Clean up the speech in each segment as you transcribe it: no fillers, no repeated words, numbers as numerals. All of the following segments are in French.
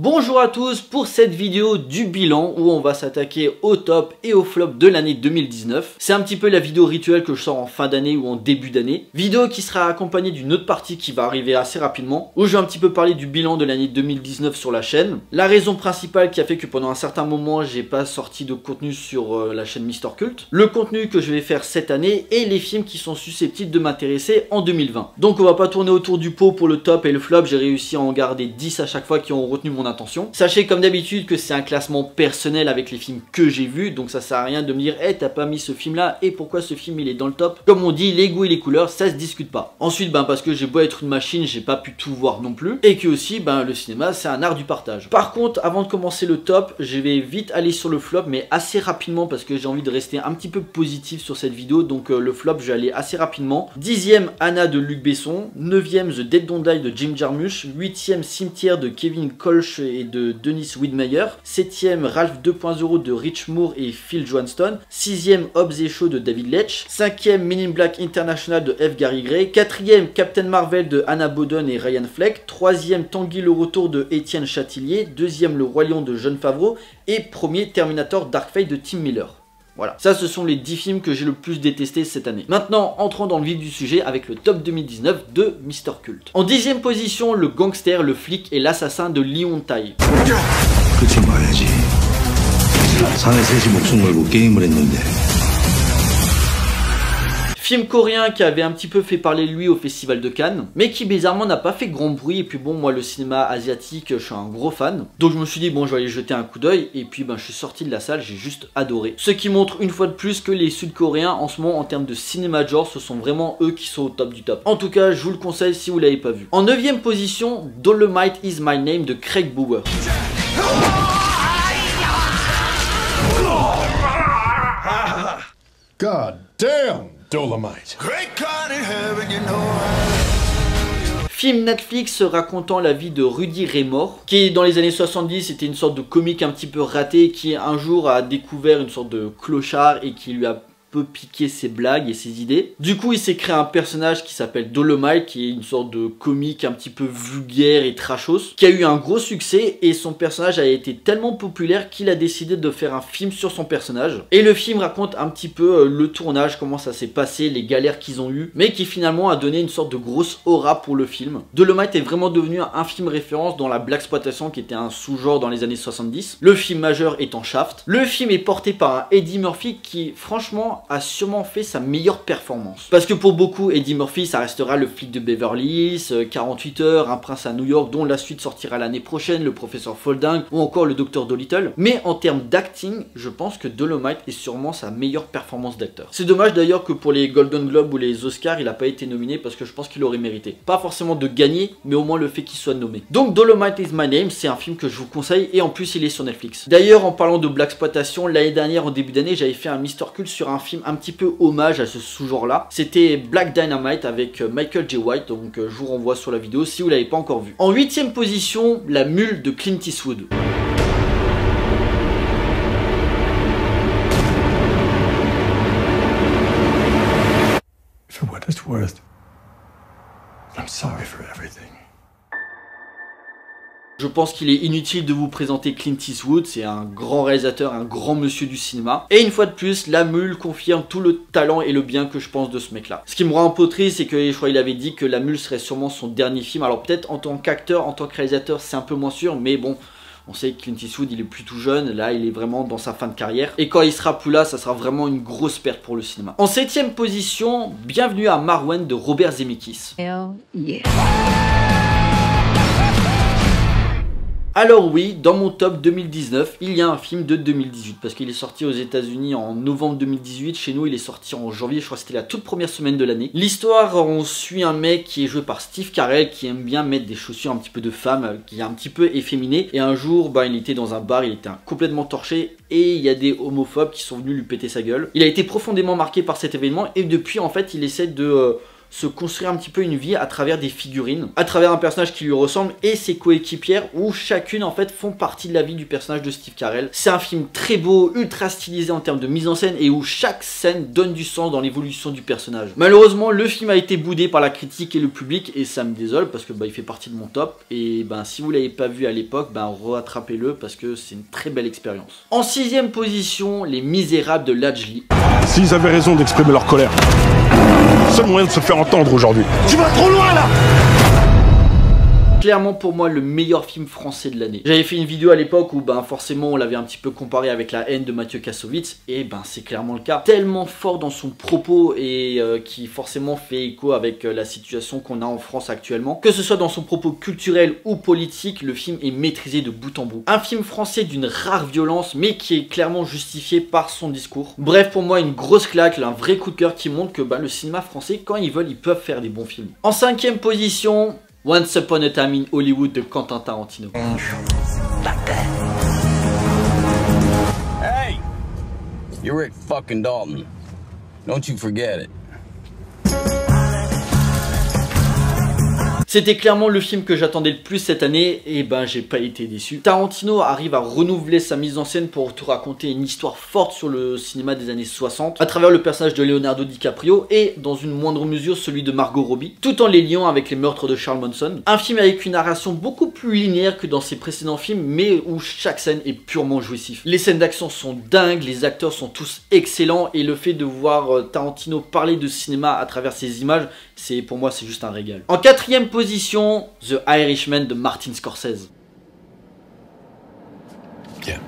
Bonjour à tous pour cette vidéo du bilan où on va s'attaquer au top et au flop de l'année 2019. C'est un petit peu la vidéo rituelle que je sors en fin d'année ou en début d'année. Vidéo qui sera accompagnée d'une autre partie qui va arriver assez rapidement, où je vais un petit peu parler du bilan de l'année 2019 sur la chaîne. La raison principale qui a fait que pendant un certain moment j'ai pas sorti de contenu sur la chaîne Mister Cult. Le contenu que je vais faire cette année et les films qui sont susceptibles de m'intéresser en 2020. Donc on va pas tourner autour du pot pour le top et le flop, j'ai réussi à en garder 10 à chaque fois qui ont retenu mon attention. Sachez comme d'habitude que c'est un classement personnel avec les films que j'ai vus, donc ça sert à rien de me dire hey, t'as pas mis ce film là et pourquoi ce film il est dans le top. Comme on dit, les goûts et les couleurs ça se discute pas. Ensuite parce que j'ai beau être une machine, j'ai pas pu tout voir non plus, et que aussi le cinéma c'est un art du partage. Par contre avant de commencer le top, je vais vite aller sur le flop, mais assez rapidement parce que j'ai envie de rester un petit peu positif sur cette vidéo. Donc le flop je vais aller assez rapidement. 10e Anna de Luc Besson, 9e The Dead Don't Die de Jim Jarmusch, 8e Cimetière de Kevin Kolsch et de Dennis Widmeyer, 7e Ralph 2.0 de Rich Moore et Phil Johansson, 6e Hobbs et Shaw de David Leitch, 5e Men in Black International de F. Gary Gray, 4e Captain Marvel de Anna Boden et Ryan Fleck, 3e Tanguy le Retour de Étienne Châtillier, 2e Le Roi Lion de Jon Favreau et 1er Terminator Dark Fate de Tim Miller. Voilà, ça ce sont les 10 films que j'ai le plus détesté cette année. Maintenant, entrons dans le vif du sujet avec le top 2019 de Mister Cult. En 10e position, le gangster, le flic et l'assassin de Leon Tai. Film coréen qui avait un petit peu fait parler de lui au festival de Cannes, mais qui bizarrement n'a pas fait grand bruit. Et puis bon, moi le cinéma asiatique, je suis un gros fan. Donc je me suis dit bon, je vais aller jeter un coup d'œil. Et puis je suis sorti de la salle, j'ai juste adoré. Ce qui montre une fois de plus que les Sud-Coréens en ce moment en termes de cinéma de genre, ce sont vraiment eux qui sont au top du top. En tout cas, je vous le conseille si vous l'avez pas vu. En 9e position, Dolomite Is My Name de Craig Brewer. God damn! Dolomite. Film Netflix racontant la vie de Rudy Ray Moore, qui dans les années 70 était une sorte de comique un petit peu raté, qui un jour a découvert une sorte de clochard et qui lui a piquer ses blagues et ses idées. Du coup il s'est créé un personnage qui s'appelle Dolomite, qui est une sorte de comique un petit peu vulgaire et trashos, qui a eu un gros succès, et son personnage a été tellement populaire qu'il a décidé de faire un film sur son personnage. Et le film raconte un petit peu le tournage, comment ça s'est passé, les galères qu'ils ont eu, mais qui finalement a donné une sorte de grosse aura pour le film. Dolomite est vraiment devenu un film référence dans la blaxploitation, qui était un sous-genre dans les années 70. Le film majeur étant Shaft. Le film est porté par un Eddie Murphy qui franchement a sûrement fait sa meilleure performance. Parce que pour beaucoup, Eddie Murphy, ça restera le flic de Beverly Hills, 48 heures, Un prince à New York, dont la suite sortira l'année prochaine, Le professeur Folding, ou encore Le docteur Dolittle. Mais en termes d'acting, je pense que Dolomite est sûrement sa meilleure performance d'acteur. C'est dommage d'ailleurs que pour les Golden Globes ou les Oscars, il n'a pas été nominé, parce que je pense qu'il aurait mérité. Pas forcément de gagner, mais au moins le fait qu'il soit nommé. Donc Dolomite Is My Name, c'est un film que je vous conseille, et en plus il est sur Netflix. D'ailleurs, en parlant de blaxploitation, l'année dernière, en début d'année, j'avais fait un Mister Cult sur un film un petit peu hommage à ce sous-genre là. C'était Black Dynamite avec Michael J. White, donc je vous renvoie sur la vidéo si vous l'avez pas encore vu. En 8e position, La Mule de Clint Eastwood. For what it's worth, I'm sorry for everything. Je pense qu'il est inutile de vous présenter Clint Eastwood, c'est un grand réalisateur, un grand monsieur du cinéma. Et une fois de plus, La Mule confirme tout le talent et le bien que je pense de ce mec là. Ce qui me rend un peu triste, c'est que je crois qu'il avait dit que La Mule serait sûrement son dernier film. Alors peut-être en tant qu'acteur, en tant que réalisateur, c'est un peu moins sûr, mais bon, on sait que Clint Eastwood il est plus tout jeune, là il est vraiment dans sa fin de carrière. Et quand il sera plus là, ça sera vraiment une grosse perte pour le cinéma. En 7e position, Bienvenue à Marwen de Robert Zemeckis. Hell yeah. Alors oui, dans mon top 2019, il y a un film de 2018, parce qu'il est sorti aux États-Unis en novembre 2018, chez nous il est sorti en janvier, je crois que c'était la toute première semaine de l'année. L'histoire, on suit un mec qui est joué par Steve Carell, qui aime bien mettre des chaussures un petit peu de femme, qui est un petit peu efféminé, et un jour, il était dans un bar, il était complètement torché, et il y a des homophobes qui sont venus lui péter sa gueule. Il a été profondément marqué par cet événement, et depuis en fait, il essaie de se construire un petit peu une vie à travers des figurines, à travers un personnage qui lui ressemble et ses coéquipières où chacune en fait font partie de la vie du personnage de Steve Carell. C'est un film très beau, ultra stylisé en termes de mise en scène et où chaque scène donne du sens dans l'évolution du personnage. Malheureusement, le film a été boudé par la critique et le public et ça me désole parce que il fait partie de mon top et si vous l'avez pas vu à l'époque, rattrapez-le parce que c'est une très belle expérience. En 6ème position, Les Misérables de Ladjli. S'ils avaient raison d'exprimer leur colère, seul moyen de se faire entendre aujourd'hui. Tu vas trop loin là! Clairement pour moi le meilleur film français de l'année. J'avais fait une vidéo à l'époque où forcément on l'avait un petit peu comparé avec La Haine de Mathieu Kassovitz et c'est clairement le cas. Tellement fort dans son propos et qui forcément fait écho avec la situation qu'on a en France actuellement. Que ce soit dans son propos culturel ou politique, le film est maîtrisé de bout en bout. Un film français d'une rare violence mais qui est clairement justifié par son discours. Bref, pour moi une grosse claque, un vrai coup de cœur qui montre que le cinéma français quand ils veulent ils peuvent faire des bons films. En 5ème position, Once Upon a Time in Hollywood de Quentin Tarantino. Hey, you're Rick fucking Dalton. Don't you forget it. C'était clairement le film que j'attendais le plus cette année et j'ai pas été déçu. Tarantino arrive à renouveler sa mise en scène pour te raconter une histoire forte sur le cinéma des années 60 à travers le personnage de Leonardo DiCaprio et dans une moindre mesure celui de Margot Robbie, tout en les liant avec les meurtres de Charles Manson. Un film avec une narration beaucoup plus linéaire que dans ses précédents films mais où chaque scène est purement jouissif. Les scènes d'action sont dingues, les acteurs sont tous excellents et le fait de voir Tarantino parler de cinéma à travers ses images, pour moi c'est juste un régal. En 4ème position, The Irishman de Martin Scorsese. Yeah.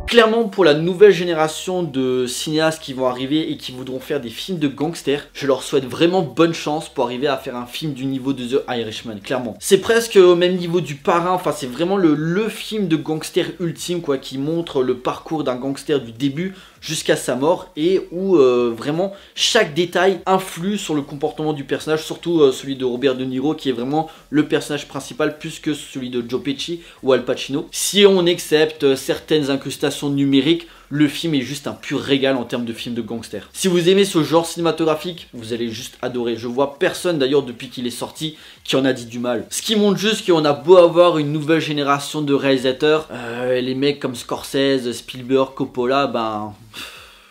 Clairement pour la nouvelle génération de cinéastes qui vont arriver et qui voudront faire des films de gangsters, je leur souhaite vraiment bonne chance pour arriver à faire un film du niveau de The Irishman, clairement. C'est presque au même niveau du Parrain, c'est vraiment le film de gangster ultime qui montre le parcours d'un gangster du début jusqu'à sa mort et où vraiment chaque détail influe sur le comportement du personnage, surtout celui de Robert De Niro qui est vraiment le personnage principal plus que celui de Joe Pesci ou Al Pacino. Si on accepte certaines incrustations numériques, le film est juste un pur régal en termes de film de gangster. Si vous aimez ce genre cinématographique, vous allez juste adorer. Je vois personne d'ailleurs depuis qu'il est sorti qui en a dit du mal. Ce qui montre juste qu'on a beau avoir une nouvelle génération de réalisateurs, les mecs comme Scorsese, Spielberg, Coppola,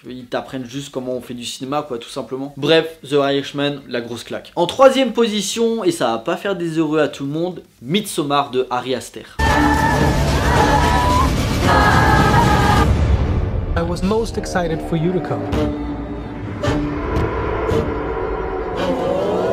ils t'apprennent juste comment on fait du cinéma tout simplement. Bref, The Irishman, la grosse claque. En 3ème position, et ça va pas faire des heureux à tout le monde, Midsommar de Ari Aster. I was most excited for you to come.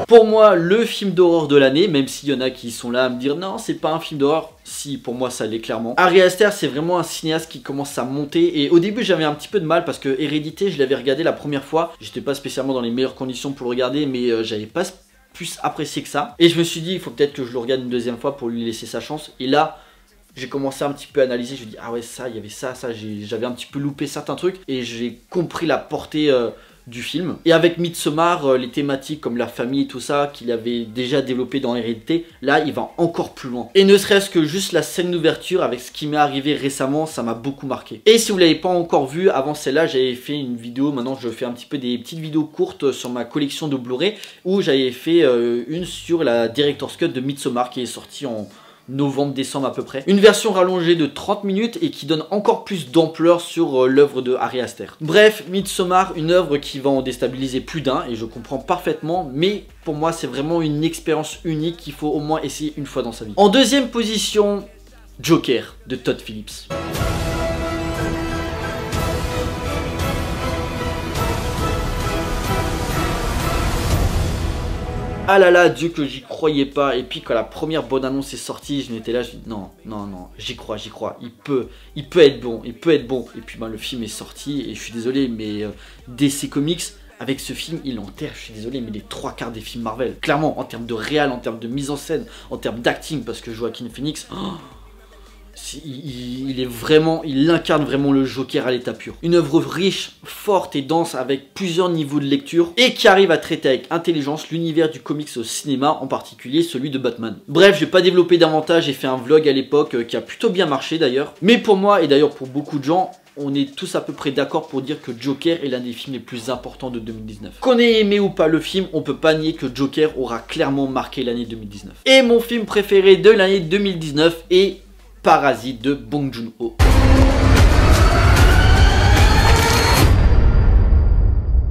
Pour moi, le film d'horreur de l'année, même s'il y en a qui sont là à me dire non, c'est pas un film d'horreur. Si, pour moi, ça l'est clairement. Ari Aster, c'est vraiment un cinéaste qui commence à monter. Et au début, j'avais un petit peu de mal parce que Hérédité, je l'avais regardé la première fois. J'étais pas spécialement dans les meilleures conditions pour le regarder, mais j'avais pas plus apprécié que ça. Et je me suis dit, il faut peut-être que je le regarde une deuxième fois pour lui laisser sa chance. Et là, j'ai commencé un petit peu à analyser, je me dis ah ouais ça, il y avait ça, j'avais un petit peu loupé certains trucs et j'ai compris la portée du film. Et avec Midsommar, les thématiques comme la famille et tout ça qu'il avait déjà développé dans Hérédité, là il va encore plus loin. Et ne serait-ce que juste la scène d'ouverture avec ce qui m'est arrivé récemment, ça m'a beaucoup marqué. Et si vous l'avez pas encore vu, avant celle-là j'avais fait une vidéo, maintenant je fais un petit peu des petites vidéos courtes sur ma collection de Blu-ray où j'avais fait une sur la Director's Cut de Midsommar qui est sortie en novembre-décembre à peu près. Une version rallongée de 30 minutes et qui donne encore plus d'ampleur sur l'œuvre de Ari Aster. Bref, Midsommar, une œuvre qui va en déstabiliser plus d'un et je comprends parfaitement, mais pour moi c'est vraiment une expérience unique qu'il faut au moins essayer une fois dans sa vie. En 2ème position, Joker de Todd Phillips. Ah là là, Dieu que j'y croyais pas. Et puis quand la première bonne annonce est sortie, je m'étais là, je dis non, j'y crois, il peut être bon, Et puis le film est sorti et je suis désolé, mais DC Comics, avec ce film, il enterre, je suis désolé, mais les 3/4 des films Marvel. Clairement, en termes de réal, en termes de mise en scène, en termes d'acting, parce que Joaquin Phoenix... il incarne vraiment le Joker à l'état pur. Une œuvre riche, forte et dense avec plusieurs niveaux de lecture et qui arrive à traiter avec intelligence l'univers du comics au cinéma, en particulier celui de Batman. Bref, je vais pas développer davantage, j'ai fait un vlog à l'époque qui a plutôt bien marché d'ailleurs. Mais pour moi et d'ailleurs pour beaucoup de gens, on est tous à peu près d'accord pour dire que Joker est l'un des films les plus importants de 2019. Qu'on ait aimé ou pas le film, on peut pas nier que Joker aura clairement marqué l'année 2019. Et mon film préféré de l'année 2019 est Parasite de Bong Joon-ho.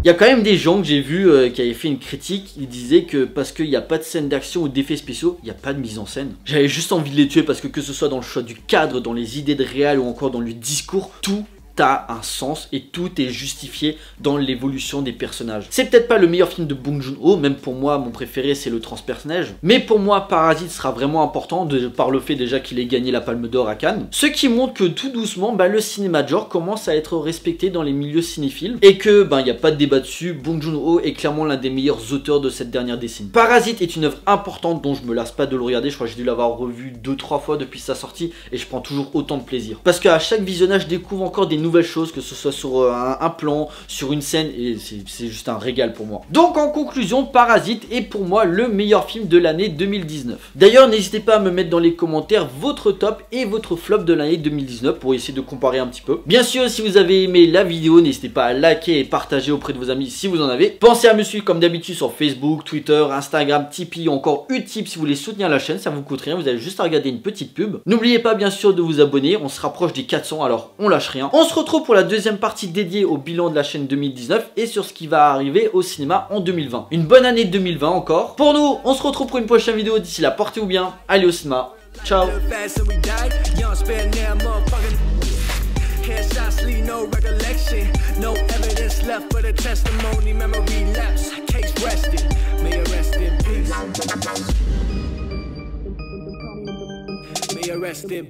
Il y a quand même des gens que j'ai vus qui avaient fait une critique, ils disaient que parce qu'il n'y a pas de scène d'action ou d'effets spéciaux, il n'y a pas de mise en scène. J'avais juste envie de les tuer parce que ce soit dans le choix du cadre, dans les idées de réal ou encore dans le discours, tout a un sens et tout est justifié dans l'évolution des personnages. C'est peut-être pas le meilleur film de Bong Joon-ho, même pour moi mon préféré c'est le transpersonnage, mais pour moi Parasite sera vraiment important par le fait déjà qu'il ait gagné la Palme d'Or à Cannes, ce qui montre que tout doucement le cinéma de genre commence à être respecté dans les milieux cinéphiles et que il n'y a pas de débat dessus, Bong Joon-ho est clairement l'un des meilleurs auteurs de cette dernière décennie. Parasite est une œuvre importante dont je me lasse pas de le regarder, je crois que j'ai dû l'avoir revu 2-3 fois depuis sa sortie et je prends toujours autant de plaisir parce qu'à chaque visionnage je découvre encore des nouvelles choses, que ce soit sur un plan, sur une scène, et c'est juste un régal pour moi. Donc en conclusion, Parasite est pour moi le meilleur film de l'année 2019. D'ailleurs, n'hésitez pas à me mettre dans les commentaires votre top et votre flop de l'année 2019 pour essayer de comparer un petit peu. Bien sûr, si vous avez aimé la vidéo, n'hésitez pas à liker et partager auprès de vos amis si vous en avez. Pensez à me suivre comme d'habitude sur Facebook, Twitter, Instagram, Tipeee, encore Utip si vous voulez soutenir la chaîne, ça vous coûte rien, vous avez juste à regarder une petite pub. N'oubliez pas bien sûr de vous abonner, on se rapproche des 400 alors on lâche rien. On se retrouve pour la deuxième partie dédiée au bilan de la chaîne 2019 et sur ce qui va arriver au cinéma en 2020. Une bonne année 2020 encore. Pour nous, on se retrouve pour une prochaine vidéo. D'ici là, portez-vous bien. Allez au cinéma. Ciao. Arrested.